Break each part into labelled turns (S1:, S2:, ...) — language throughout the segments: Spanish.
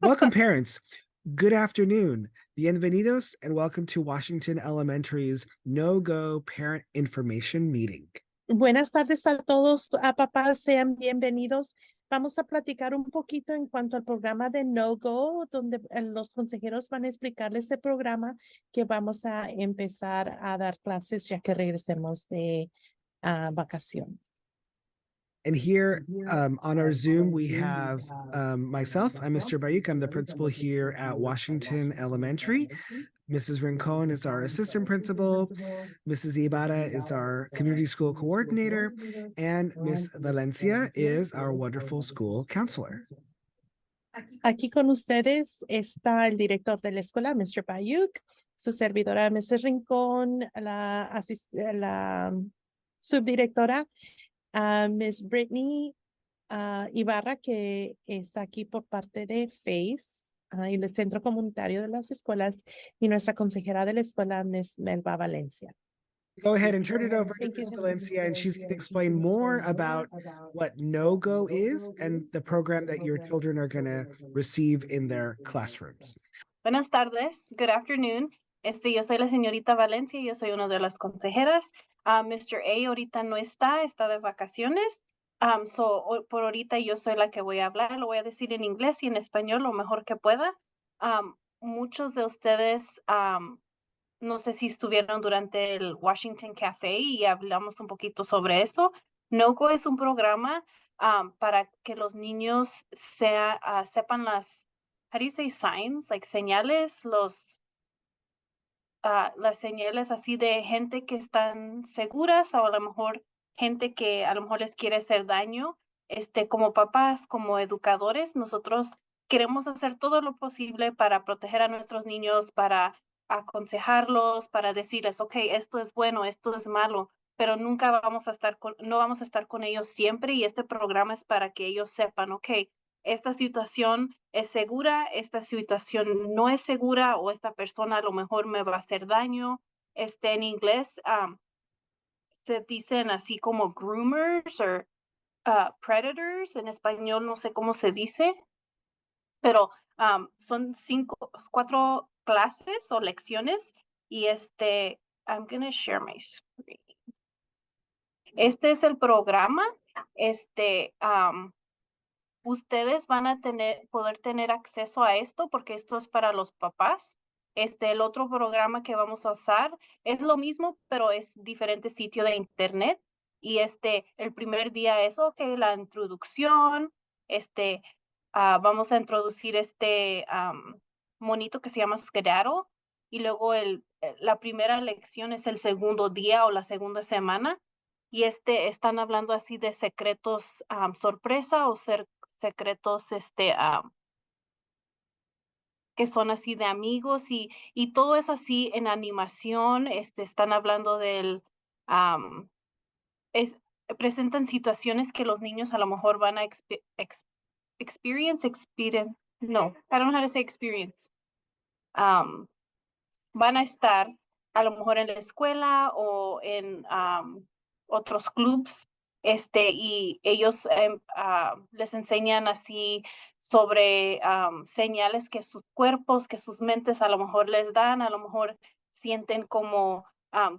S1: Welcome, parents. Good afternoon. Bienvenidos and welcome to Washington Elementary's KnowGo Parent Information Meeting.
S2: Buenas tardes a todos, a papás, sean bienvenidos. Vamos a platicar un poquito en cuanto al programa de KnowGo, donde los consejeros van a explicarles el programa que vamos a empezar a dar clases ya que regresemos de vacaciones.
S1: And here on our Zoom, we have myself. I'm Mr. Bayuk. I'm the principal here at Washington Elementary. Mrs. Rincon is our assistant principal. Mrs. Ibarra is our community school coordinator. And Miss Valencia is our wonderful school counselor.
S2: Aquí con ustedes está el director de la escuela, Mr. Bayuk, su servidora, Mrs. Rincón, la subdirectora, Miss Brittany Ibarra, que está aquí por parte de FACE y el Centro Comunitario de las Escuelas, y nuestra consejera de la escuela, Miss Melba Valencia.
S1: Go ahead and turn it over to
S2: Thank you,
S1: Ms.
S2: Mrs.
S1: Valencia, and she's going to explain more about what KnowGo is and the program that your children are going to receive in their classrooms.
S3: Buenas tardes. Good afternoon. Yo soy la señorita Valencia, yo soy una de las consejeras. Mr. A ahorita no está de vacaciones. Por ahorita yo soy la que voy a hablar, lo voy a decir en inglés y en español lo mejor que pueda. Muchos de ustedes, no sé si estuvieron durante el Washington Café y hablamos un poquito sobre eso. KnowGo es un programa para que los niños sepan las, how do you say signs? Like señales, las señales así de gente que están seguras o a lo mejor gente que a lo mejor les quiere hacer daño. Como papás, como educadores, nosotros queremos hacer todo lo posible para proteger a nuestros niños, para aconsejarlos, para decirles, ok, esto es bueno, esto es malo, pero nunca no vamos a estar con ellos siempre, y este programa es para que ellos sepan, ok, esta situación es segura, esta situación no es segura, o esta persona a lo mejor me va a hacer daño. En inglés se dicen así como groomers o predators. En español no sé cómo se dice, pero son 4 clases o lecciones, y I'm gonna share my screen. Este es el programa. Ustedes van a poder tener acceso a esto porque esto es para los papás. El otro programa que vamos a usar es lo mismo, pero es diferente sitio de internet. Y el primer día es, la introducción. Vamos a introducir monito que se llama Skedaddle. Y luego la primera lección es el segundo día o la segunda semana. Y están hablando así de secretos sorpresa o secretos que son así de amigos, y todo es así en animación. Están hablando presentan situaciones que los niños a lo mejor van a experience. No, I don't know how to say experience. Van a estar a lo mejor en la escuela o en otros clubs, y ellos les enseñan así sobre señales que sus cuerpos, que sus mentes a lo mejor les dan. A lo mejor sienten como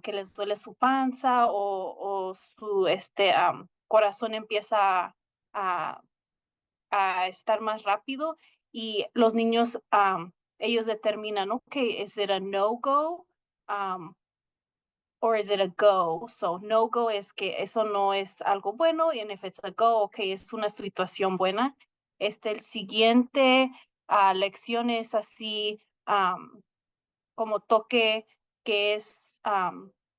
S3: que les duele su panza, o su corazón empieza a estar más rápido, y los niños ellos determinan, okay, is it a no-go or is it a go? So no-go es que eso no es algo bueno, y if it's a go, okay, es una situación buena. El siguiente lección es así como toque que es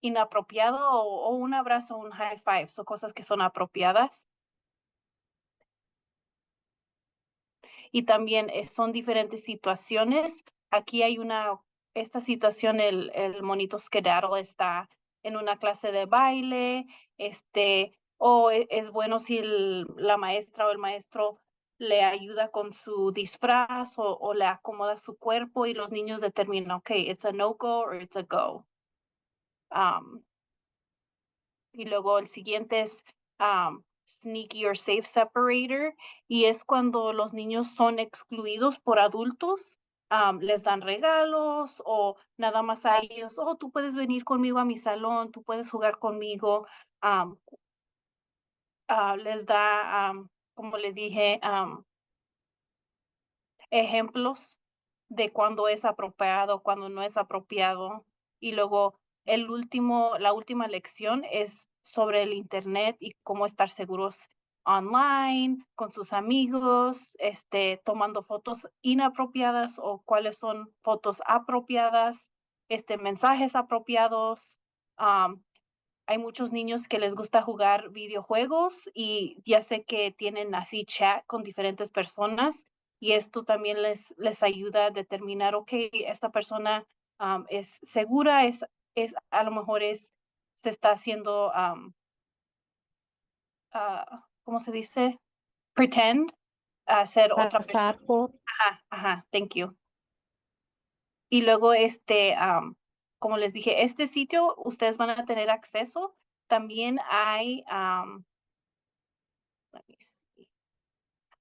S3: inapropiado, o un abrazo, un high five, son cosas que son apropiadas. Y también son diferentes situaciones. Aquí hay esta situación, el monito Skedaddle está en una clase de baile, o es bueno si la maestra o el maestro le ayuda con su disfraz, o le acomoda su cuerpo, y los niños determinan, okay, it's a no-go or it's a go. Y luego el siguiente es sneaky or safe separator, y es cuando los niños son excluidos por adultos, les dan regalos o nada más a ellos, oh, tú puedes venir conmigo a mi salón, tú puedes jugar conmigo, um, les da, como le dije, ejemplos de cuándo es apropiado, cuándo no es apropiado. Y luego la última lección es sobre el internet y cómo estar seguros online, con sus amigos, tomando fotos inapropiadas o cuáles son fotos apropiadas, mensajes apropiados. um, Hay muchos niños que les gusta jugar videojuegos y ya sé que tienen así chat con diferentes personas y esto también les ayuda a determinar, ok, esta persona es segura, a lo mejor se está haciendo, ¿cómo se dice? Pretend, a ser otra persona.
S2: Pasar por.
S3: Ajá, ajá, thank you. Y luego, como les dije, este sitio ustedes van a tener acceso. También hay, let me see.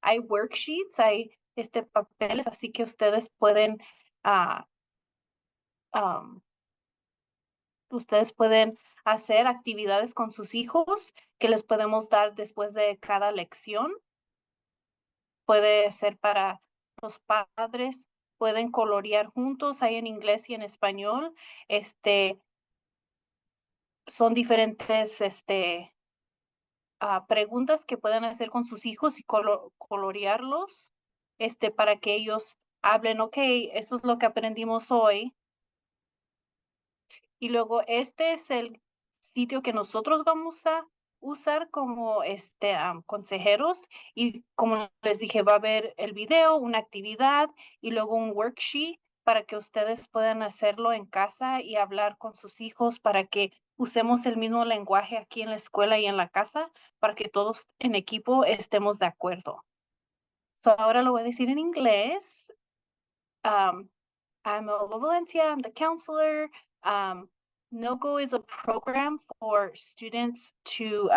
S3: Hay worksheets, hay papeles, así que ah, um, ustedes pueden hacer actividades con sus hijos que les podemos dar después de cada lección. Puede ser para los padres, pueden colorear juntos, hay en inglés y en español. Son diferentes, preguntas que pueden hacer con sus hijos y colorearlos, para que ellos hablen, ok, esto es lo que aprendimos hoy. Y luego este es el sitio que nosotros vamos a usar como consejeros y como les dije, va a haber el video, una actividad y luego un worksheet para que ustedes puedan hacerlo en casa y hablar con sus hijos para que usemos el mismo lenguaje aquí en la escuela y en la casa para que todos en equipo estemos de acuerdo. Ahora lo voy a decir en inglés. Um, I'm Elva Valencia. I'm the counselor. KnowGo is a program for students to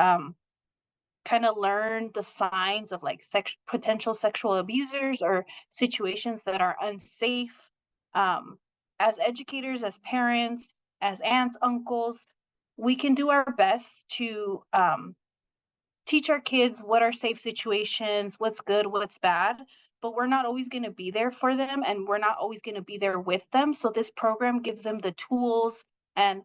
S3: kind of learn the signs of like potential sexual abusers or situations that are unsafe. As educators, as parents, as aunts, uncles, we can do our best to teach our kids what are safe situations, what's good, what's bad, but we're not always going to be there for them and we're not always going to be there with them. So this program gives them the tools and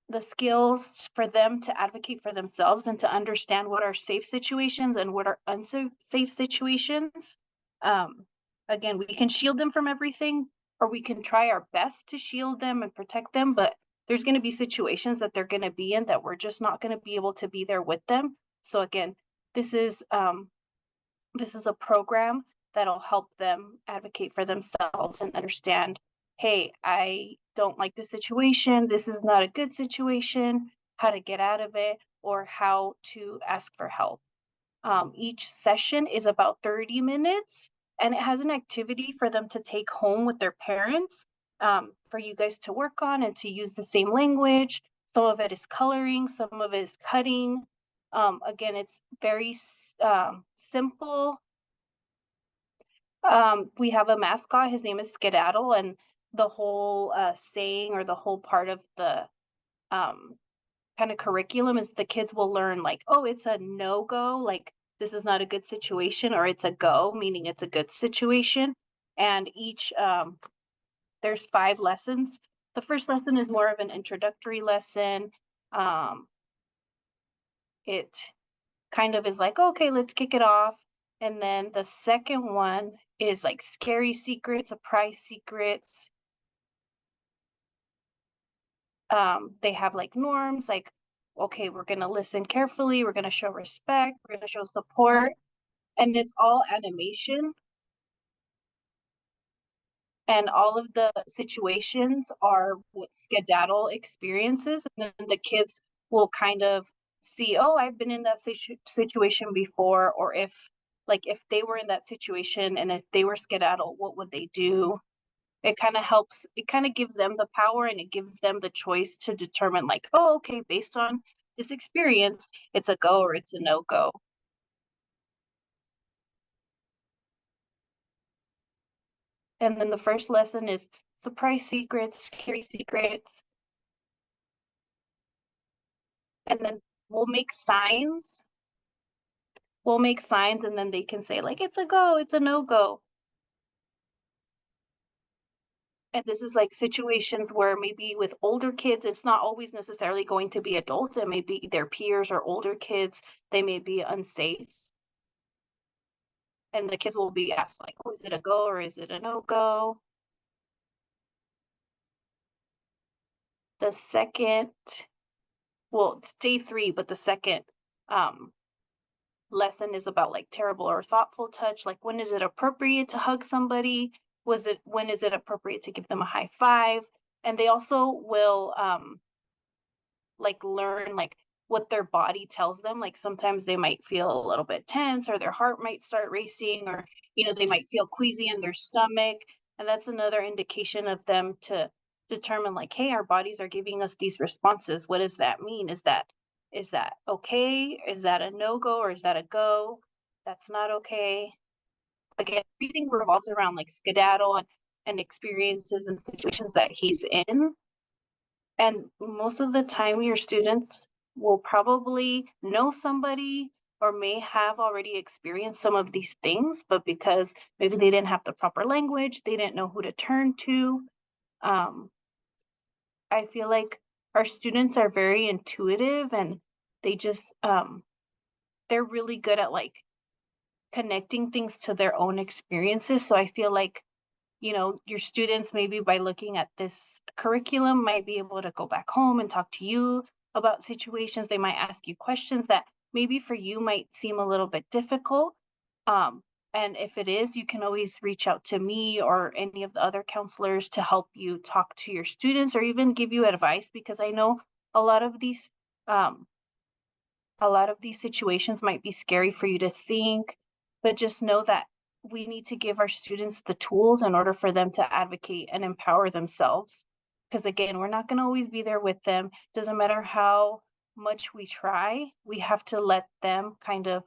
S3: the skills for them to advocate for themselves and to understand what are safe situations and what are unsafe situations. Again, we can shield them from everything, or we can try our best to shield them and protect them, but there's going to be situations that they're going to be in that we're just not going to be able to be there with them. So again, this is a program that'll help them advocate for themselves and understand, hey, I don't like this situation. This is not a good situation, how to get out of it, or how to ask for help. Each session is about 30 minutes and it has an activity for them to take home with their parents, for you guys to work on and to use the same language. Some of it is coloring, some of it is cutting. Again, it's very simple. We have a mascot. His name is Skedaddle, and the whole saying or the whole part of the kind of curriculum is the kids will learn like, oh, it's a no-go, like this is not a good situation, or it's a go, meaning it's a good situation. And each there's 5 lessons. The first lesson is more of an introductory lesson. It kind of is like, okay, let's kick it off. And then the second one is like scary secrets, surprise secrets. They have like norms, like, okay, we're going to listen carefully, we're going to show respect, we're going to show support, and it's all animation. And all of the situations are what Skedaddle experiences, and then the kids will kind of see, oh, I've been in that situation before, or if they were in that situation and if they were Skedaddle, what would they do? It kind of helps, it kind of gives them the power and it gives them the choice to determine like, oh, okay, based on this experience, it's a go or it's a no-go. And then the first lesson is surprise secrets, scary secrets, and then we'll make signs. We'll make signs and then they can say like, it's a go, it's a no-go. And this is like situations where maybe with older kids, it's not always necessarily going to be adults. It may be their peers or older kids. They may be unsafe. And the kids will be asked like, oh, is it a go or is it a no-go? The second, well, it's day 3, but the second um, lesson is about like terrible or thoughtful touch. Like when is it appropriate to hug somebody? When is it appropriate to give them a high five? And they also will like learn like what their body tells them. Like sometimes they might feel a little bit tense or their heart might start racing or they might feel queasy in their stomach. And that's another indication of them to determine like, hey, our bodies are giving us these responses. What does that mean? Is that okay? Is that a no-go or is that a go? That's not okay. Again, everything revolves around like skedaddle and experiences and situations that he's in. And most of the time, your students will probably know somebody or may have already experienced some of these things, but because maybe they didn't have the proper language, they didn't know who to turn to. Um, I feel like our students are very intuitive and they just they're really good at like connecting things to their own experiences. So I feel like your students maybe by looking at this curriculum might be able to go back home and talk to you about situations. They might ask you questions that maybe for you might seem a little bit difficult. Um, and if it is, you can always reach out to me or any of the other counselors to help you talk to your students or even give you advice because I know a lot of these um, a lot of these situations might be scary for you to think, but just know that we need to give our students the tools in order for them to advocate and empower themselves. Because again, we're not going to always be there with them. Doesn't matter how much we try, we have to let them kind of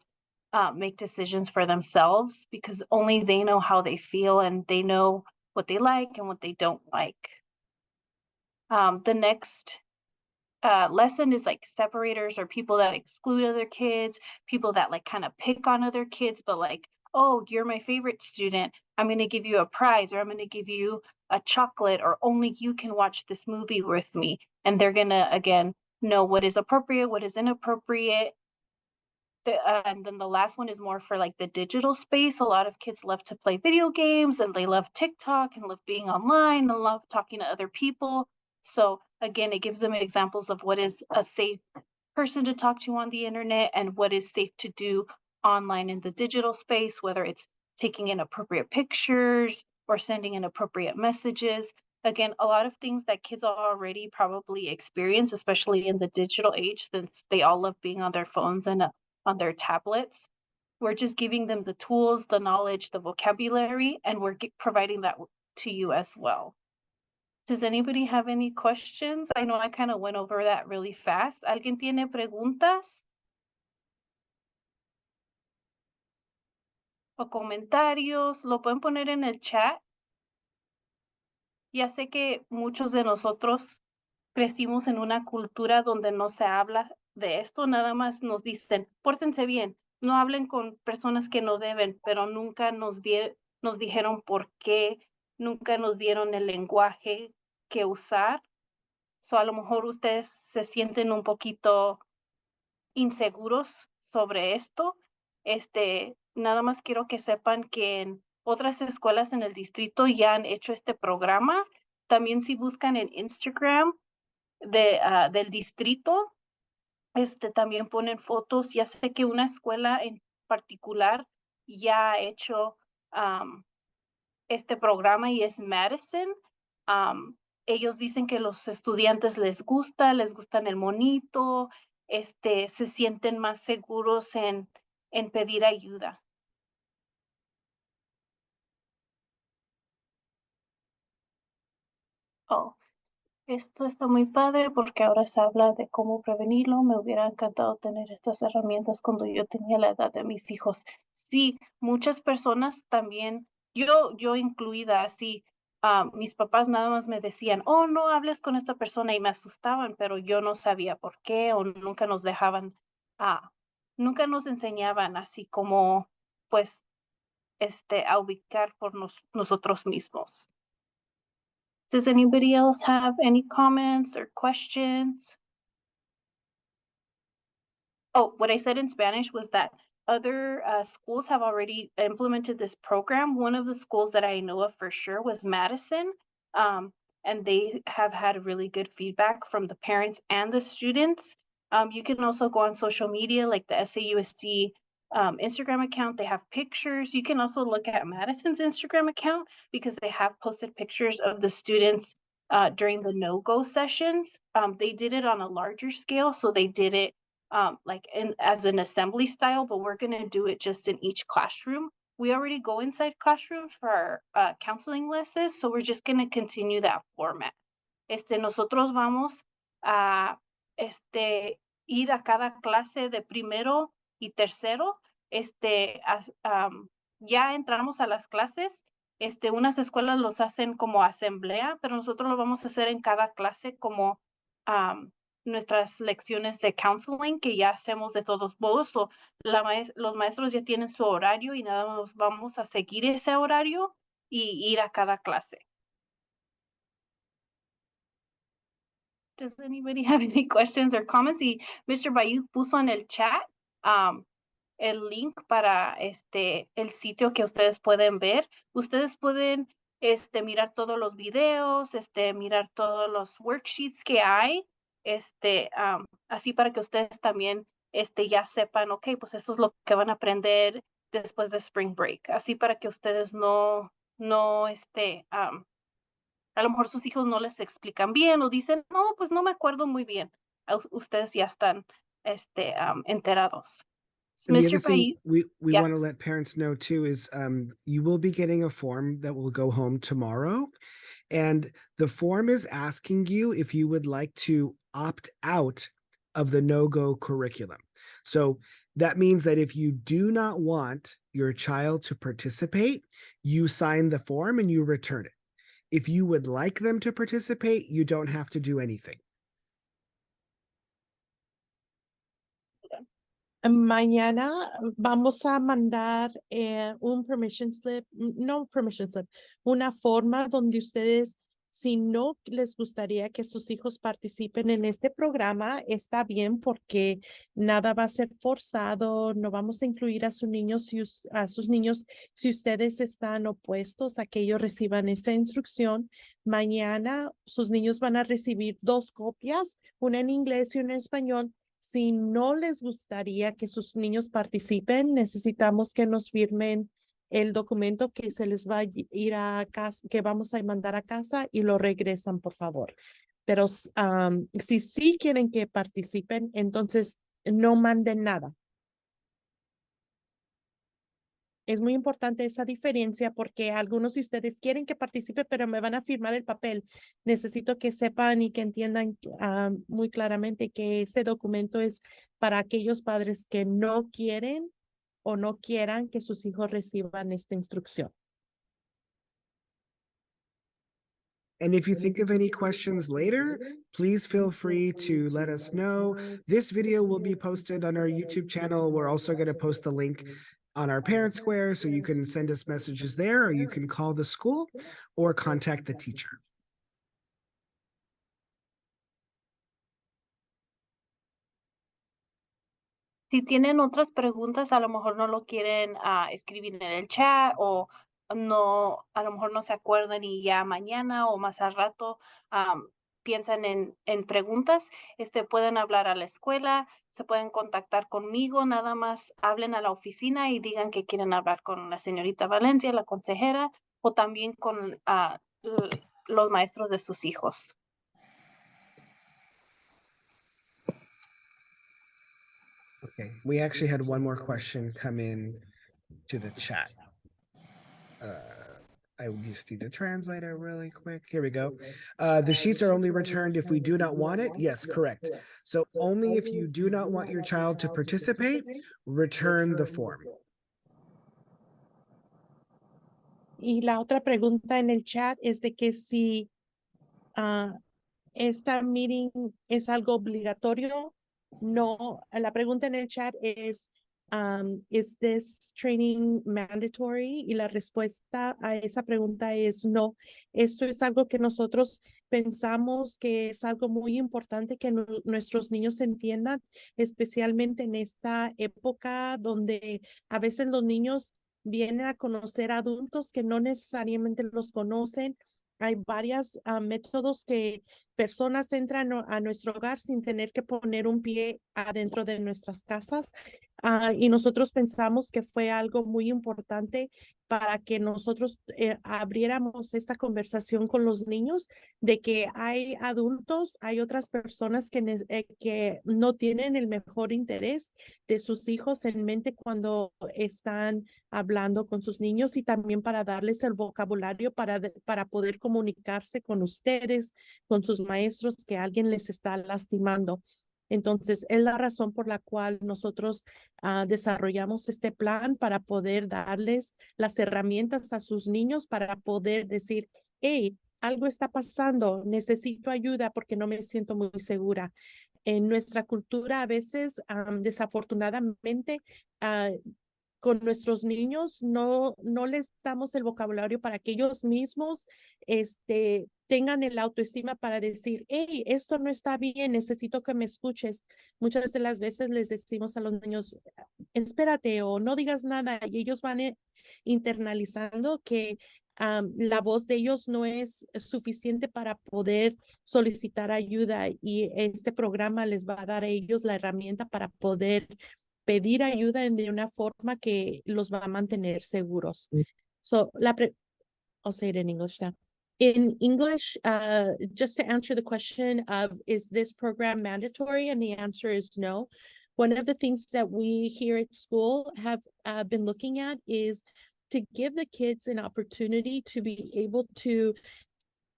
S3: make decisions for themselves because only they know how they feel and they know what they like and what they don't like. The next lesson is like separators or people that exclude other kids, people that like kind of pick on other kids, but like, oh, you're my favorite student. I'm going to give you a prize or I'm going to give you a chocolate or only you can watch this movie with me. And they're going to, again, know what is appropriate, what is inappropriate. And then the last one is more for like the digital space. A lot of kids love to play video games and they love TikTok and love being online and love talking to other people. So again, it gives them examples of what is a safe person to talk to on the internet and what is safe to do online in the digital space, whether it's taking inappropriate pictures or sending inappropriate messages. Again, a lot of things that kids already probably experience, especially in the digital age, since they all love being on their phones and on their tablets. We're just giving them the tools, the knowledge, the vocabulary, and we're providing that to you as well. Does anybody have any questions? I know I kind of went over that really fast. ¿Alguien tiene preguntas o comentarios? Lo pueden poner en el chat. Ya sé que muchos de nosotros crecimos en una cultura donde no se habla de esto, nada más nos dicen, pórtense bien, no hablen con personas que no deben, pero nunca nos dijeron por qué, nunca nos dieron el lenguaje que usar. So, a lo mejor ustedes se sienten un poquito inseguros sobre esto. Nada más quiero que sepan que en otras escuelas en el distrito ya han hecho este programa. También si buscan en Instagram del distrito, también ponen fotos. Ya sé que una escuela en particular ya ha hecho este programa y es Madison. Ellos dicen que los estudiantes les gustan el monito, se sienten más seguros en pedir ayuda. Oh, Esto está muy padre porque ahora se habla de cómo prevenirlo. Me hubiera encantado tener estas herramientas cuando yo tenía la edad de mis hijos. Sí, muchas personas también, yo incluida, así, mis papás nada más me decían, oh, no hables con esta persona y me asustaban, pero yo no sabía por qué o nunca nos dejaban, ah, nunca nos enseñaban así como, pues, a ubicar por nosotros mismos. Does anybody else have any comments or questions? Oh, what I said in Spanish was that other schools have already implemented this program. One of the schools that I know of for sure was Madison, um, and they have had really good feedback from the parents and the students. You can also go on social media like the SAUSD Instagram account. They have pictures. You can also look at Madison's Instagram account because they have posted pictures of the students during the no-go sessions. They did it on a larger scale, so they did it like in as an assembly style, but we're gonna do it just in each classroom. We already go inside classrooms for our counseling lessons, so we're just gonna continue that format. Nosotros vamos a ir a cada clase de primero y tercero. Ya entramos a las clases. Unas escuelas los hacen como asamblea, pero nosotros lo vamos a hacer en cada clase como um, nuestras lecciones de counseling que ya hacemos de todos modos. Los maestros ya tienen su horario y nada más vamos a seguir ese horario y ir a cada clase. Does anybody have any questions or comments? Y Mr. Bayou puso en el chat el link para el sitio que ustedes pueden ver. Ustedes pueden mirar todos los videos, mirar todos los worksheets que hay, así para que ustedes también ya sepan, ok, pues esto es lo que van a aprender después de Spring Break. Así para que ustedes no, a lo mejor sus hijos no les explican bien o dicen, no, pues no me acuerdo muy bien. Ustedes ya están enterados.
S1: And the
S3: Mr.
S1: other thing
S3: Pai,
S1: we
S3: yeah.
S1: want to let parents know too is you will be getting a form that will go home tomorrow. And the form is asking you if you would like to opt out of the no-go curriculum. So that means that if you do not want your child to participate, you sign the form and you return it. If you would like them to participate, you don't have to do anything.
S2: Mañana vamos a mandar un permission slip, no permission slip, una forma donde ustedes, si no les gustaría que sus hijos participen en este programa, está bien porque nada va a ser forzado, no vamos a incluir a sus niños si ustedes están opuestos a que ellos reciban esta instrucción. Mañana sus niños van a recibir 2 copias, una en inglés y una en español. Si no les gustaría que sus niños participen, necesitamos que nos firmen el documento que se les va a ir a casa, que vamos a mandar a casa y lo regresan, por favor. Pero si sí quieren que participen, entonces no manden nada. Es muy importante esa diferencia porque algunos de ustedes quieren que participe, pero me van a firmar el papel. Necesito que sepan y que entiendan muy claramente que ese documento es para aquellos padres que no quieren o no quieran que sus hijos reciban esta instrucción.
S1: And if you think of any questions later, please feel free to let us know. This video will be posted on our YouTube channel. We're also going to post the link on our Parent Square, so you can send us messages there, or you can call the school or contact the teacher.
S3: Si tienen otras preguntas, a lo mejor no lo quieren escribir en el chat o no, a lo mejor no se acuerdan y ya mañana o más al rato piensan en preguntas, pueden hablar a la escuela, se pueden contactar conmigo, nada más hablen a la oficina y digan que quieren hablar con la señorita Valencia, la consejera, o también con los maestros de sus hijos.
S1: Okay, we actually had one more question come in to the chat. I just need to translate it really quick. Here we go. The sheets are only returned if we do not want it. Yes, correct. So only if you do not want your child to participate, return the form.
S2: Y la otra pregunta en el chat es de que si esta meeting es algo obligatorio. No, la pregunta en el chat es, ¿is this training mandatory? Y la respuesta a esa pregunta es no. Esto es algo que nosotros pensamos que es algo muy importante que nuestros niños entiendan, especialmente en esta época donde a veces los niños vienen a conocer adultos que no necesariamente los conocen. Hay varios métodos que personas entran a nuestro hogar sin tener que poner un pie adentro de nuestras casas. Y nosotros pensamos que fue algo muy importante para que nosotros abriéramos esta conversación con los niños de que hay adultos, hay otras personas que no tienen el mejor interés de sus hijos en mente cuando están hablando con sus niños, y también para darles el vocabulario para poder comunicarse con ustedes, con sus maestros, que alguien les está lastimando. Entonces, es la razón por la cual nosotros desarrollamos este plan para poder darles las herramientas a sus niños para poder decir, hey, algo está pasando, necesito ayuda porque no me siento muy segura. En nuestra cultura, a veces, desafortunadamente, con nuestros niños no les damos el vocabulario para que ellos mismos tengan el autoestima para decir, hey, esto no está bien, necesito que me escuches. Muchas de las veces les decimos a los niños, espérate o no digas nada, y ellos van internalizando que la voz de ellos no es suficiente para poder solicitar ayuda, y este programa les va a dar a ellos la herramienta para poder pedir ayuda de una forma que los va a mantener seguros. So, I'll say it in English now. In English, just to answer the question of, is this program mandatory? And the answer is no. One of the things that we here at school have been looking at is to give the kids an opportunity to be able to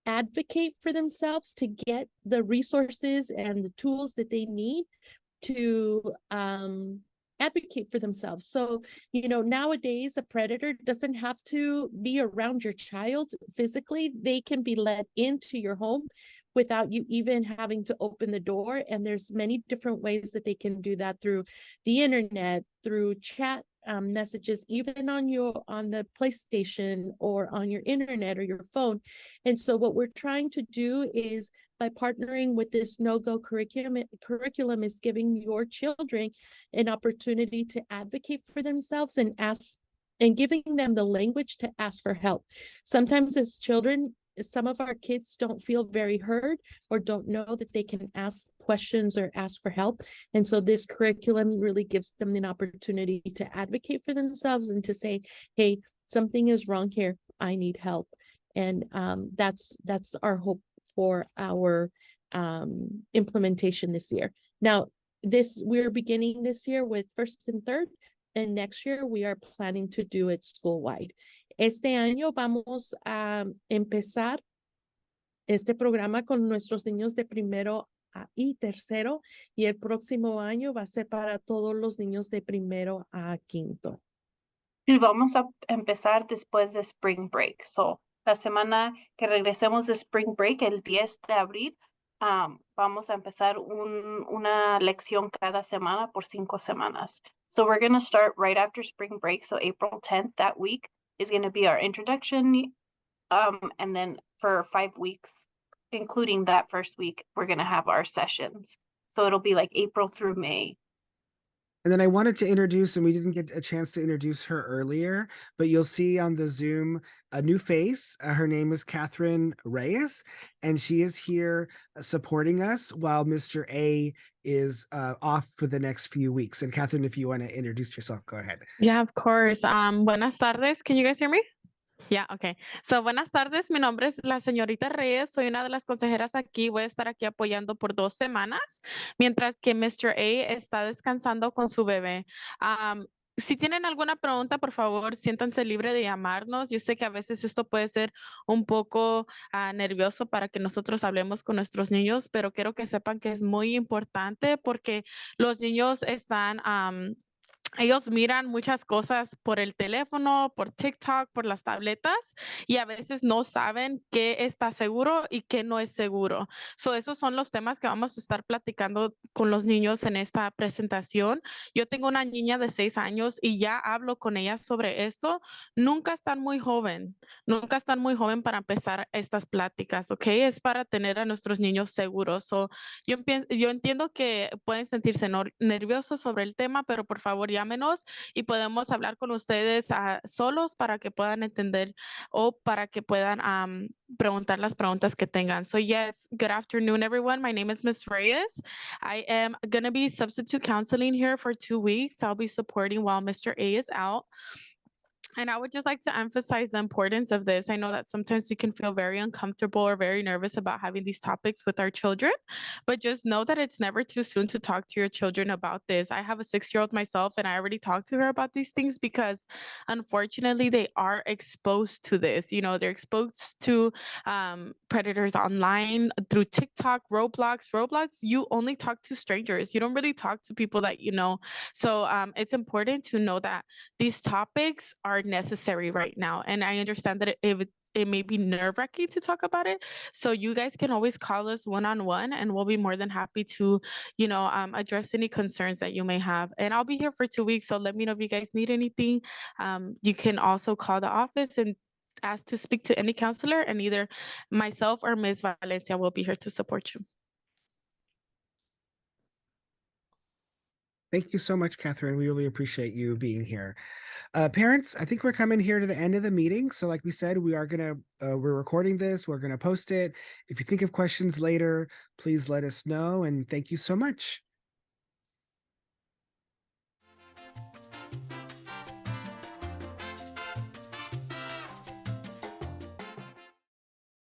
S2: advocate for themselves, to get the resources and the tools that they need to advocate for themselves. So, nowadays a predator doesn't have to be around your child physically. They can be let into your home without you even having to open the door. And there's many different ways that they can do that, through the internet, through chat messages, even on the PlayStation or on your internet or your phone. And so what we're trying to do is, by partnering with this KnowGo curriculum, is giving your children an opportunity to advocate for themselves and giving them the language to ask for help. Sometimes as children, some of our kids don't feel very heard or don't know that they can ask questions or ask for help. And so this curriculum really gives them an opportunity to advocate for themselves and to say, hey, something is wrong here. I need help. And that's our hope for our implementation this year. Now, we're beginning this year with first and third, and next year we are planning to do it school-wide. Este año vamos a empezar este programa con nuestros niños de primero y tercero, y el próximo año va a ser para todos los niños de primero a quinto.
S3: Y vamos a empezar después de Spring Break. So, la semana que regresemos de Spring Break, el 10 de abril, vamos a empezar una lección cada semana por 5 semanas. So we're going to start right after Spring Break. So April 10th, that week, is going to be our introduction. And then for 5 weeks, including that first week, we're going to have our sessions. So it'll be like April through May.
S1: And then I wanted to introduce, and we didn't get a chance to introduce her earlier, but you'll see on the Zoom a new face. Her name is Catherine Reyes, and she is here supporting us while Mr. A is off for the next few weeks. And Catherine, if you want to introduce yourself, go ahead.
S4: Yeah, of course. Buenas tardes. Can you guys hear me? Yeah, okay. So, buenas tardes. Mi nombre es la señorita Reyes. Soy una de las consejeras aquí. Voy a estar aquí apoyando por 2 semanas, mientras que Mr. A está descansando con su bebé. Si tienen alguna pregunta, por favor, siéntanse libre de llamarnos. Yo sé que a veces esto puede ser un poco nervioso para que nosotros hablemos con nuestros niños, pero quiero que sepan que es muy importante porque los niños están, ellos miran muchas cosas por el teléfono, por TikTok, por las tabletas y a veces no saben qué está seguro y qué no es seguro. Esos son los temas que vamos a estar platicando con los niños en esta presentación. Yo tengo una niña de 6 años y ya hablo con ella sobre esto. Nunca están muy joven para empezar estas pláticas, ¿ok? Es para tener a nuestros niños seguros. Yo entiendo que pueden sentirse nerviosos sobre el tema, pero por favor llámenos y podemos hablar con ustedes solos para que puedan entender o para que puedan preguntar las preguntas que tengan. So yes, good afternoon, everyone. My name is Miss Reyes. I am going to be substitute counseling here for 2 weeks. I'll be supporting while Mr. A is out. And I would just like to emphasize the importance of this. I know that sometimes we can feel very uncomfortable or very nervous about having these topics with our children, but just know that it's never too soon to talk to your children about this. I have a 6-year-old myself, and I already talked to her about these things because unfortunately they are exposed to this. You know, they're exposed to predators online through TikTok, Roblox. Roblox, you only talk to strangers. You don't really talk to people that you know. So it's important to know that these topics are necessary right now. And I understand that it may be nerve-wracking to talk about it. So you guys can always call us one-on-one and we'll be more than happy to, address any concerns that you may have. And I'll be here for 2 weeks. So let me know if you guys need anything. You can also call the office and ask to speak to any counselor, and either myself or Ms. Valencia will be here to support you.
S1: Thank you so much, Catherine. We really appreciate you being here. Parents, I think we're coming here to the end of the meeting. So like we said, we're recording this, we're gonna post it. If you think of questions later, please let us know, and thank you so much.